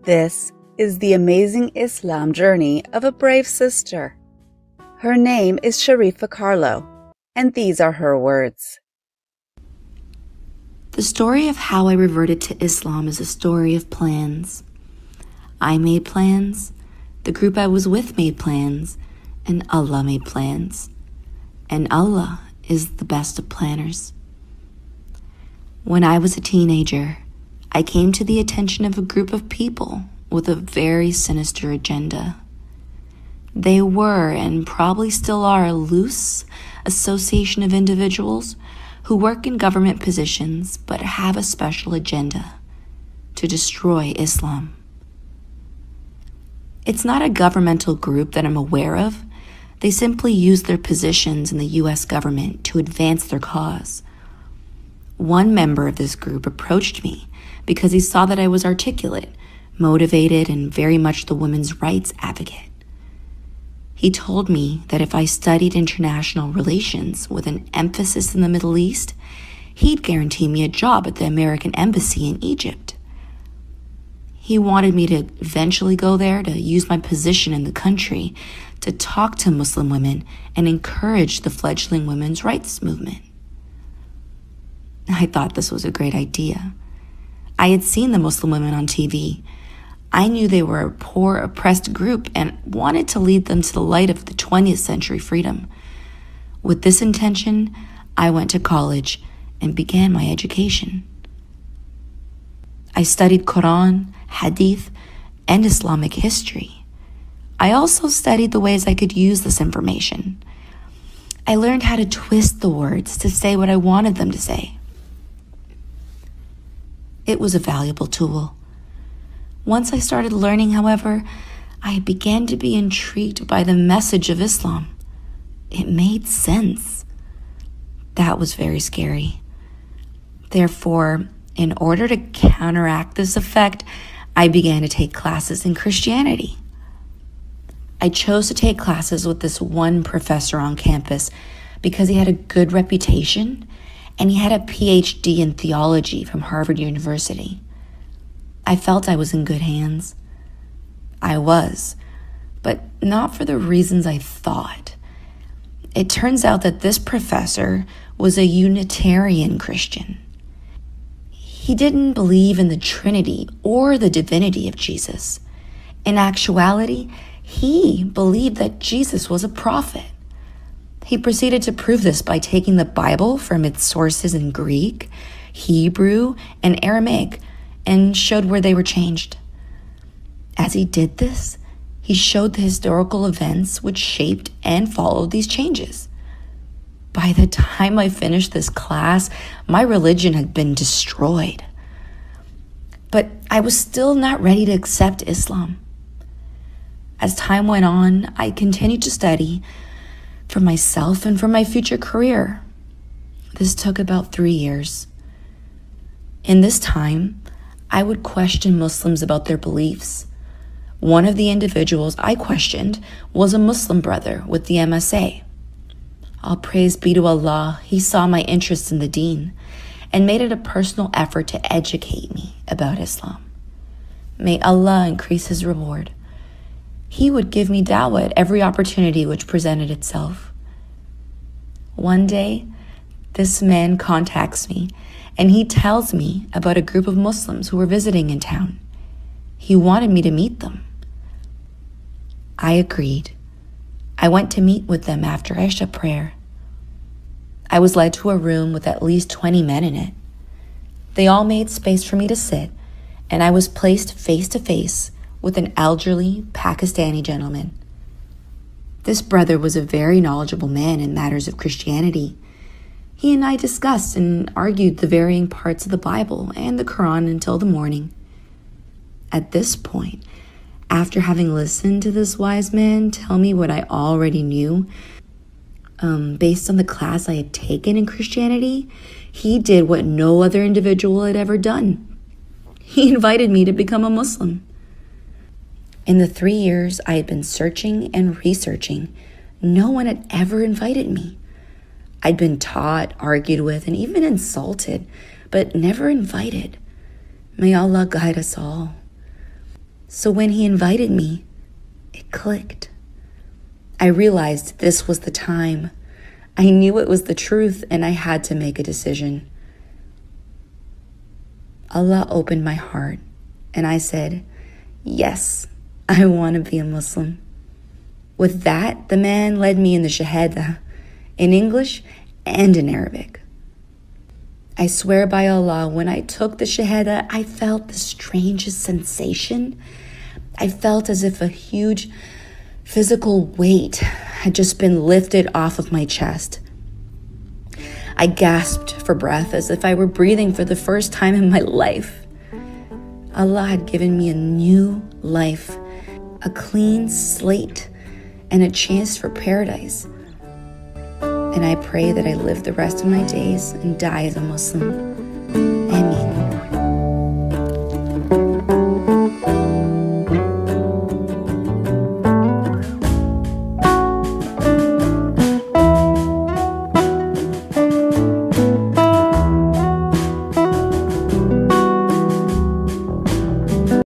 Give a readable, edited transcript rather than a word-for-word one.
This is the amazing Islam journey of a brave sister. Her name is Sharifa Carlo, and these are her words. The story of how I reverted to Islam is a story of plans. I made plans, the group I was with made plans, and Allah made plans. And Allah is the best of planners. When I was a teenager, I came to the attention of a group of people with a very sinister agenda. They were, and probably still are, a loose association of individuals who work in government positions but have a special agenda to destroy Islam. It's not a governmental group that I'm aware of. They simply use their positions in the U.S. government to advance their cause. One member of this group approached me because he saw that I was articulate, motivated, and very much the women's rights advocate. He told me that if I studied international relations with an emphasis in the Middle East, he'd guarantee me a job at the American embassy in Egypt. He wanted me to eventually go there to use my position in the country to talk to Muslim women and encourage the fledgling women's rights movement. I thought this was a great idea. I had seen the Muslim women on TV. I knew they were a poor, oppressed group and wanted to lead them to the light of the 20th century freedom. With this intention, I went to college and began my education. I studied Quran, Hadith, and Islamic history. I also studied the ways I could use this information. I learned how to twist the words to say what I wanted them to say. It was a valuable tool. Once I started learning, however, I began to be intrigued by the message of Islam. It made sense. That was very scary. Therefore, in order to counteract this effect, I began to take classes in Christianity. I chose to take classes with this one professor on campus because he had a good reputation and he had a PhD in theology from Harvard University. I felt I was in good hands. I was, but not for the reasons I thought. It turns out that this professor was a Unitarian Christian. He didn't believe in the Trinity or the divinity of Jesus. In actuality, he believed that Jesus was a prophet. He proceeded to prove this by taking the Bible from its sources in Greek, Hebrew, and Aramaic, and showed where they were changed. As he did this, he showed the historical events which shaped and followed these changes. By the time I finished this class, my religion had been destroyed. But I was still not ready to accept Islam. As time went on, I continued to study for myself and for my future career. This took about 3 years. In this time, I would question Muslims about their beliefs. One of the individuals I questioned was a Muslim brother with the MSA. All praise be to Allah, he saw my interest in the deen and made it a personal effort to educate me about Islam. May Allah increase his reward. He would give me dawah at every opportunity which presented itself. One day, this man contacts me and he tells me about a group of Muslims who were visiting in town. He wanted me to meet them. I agreed. I went to meet with them after Isha prayer. I was led to a room with at least 20 men in it. They all made space for me to sit, and I was placed face to face with an elderly Pakistani gentleman. This brother was a very knowledgeable man in matters of Christianity. He and I discussed and argued the varying parts of the Bible and the Quran until the morning. At this point, after having listened to this wise man tell me what I already knew, based on the class I had taken in Christianity, he did what no other individual had ever done. He invited me to become a Muslim. In the 3 years I had been searching and researching, no one had ever invited me. I'd been taught, argued with, and even insulted, but never invited. May Allah guide us all. So when he invited me, it clicked. I realized this was the time. I knew it was the truth, and I had to make a decision. Allah opened my heart, and I said, yes, I want to be a Muslim. With that, the man led me in the Syahadah, in English and in Arabic. I swear by Allah, when I took the Syahadah, I felt the strangest sensation. I felt as if a huge physical weight had just been lifted off of my chest. I gasped for breath as if I were breathing for the first time in my life. Allah had given me a new life, a clean slate, and a chance for paradise. And I pray that I live the rest of my days and die as a Muslim.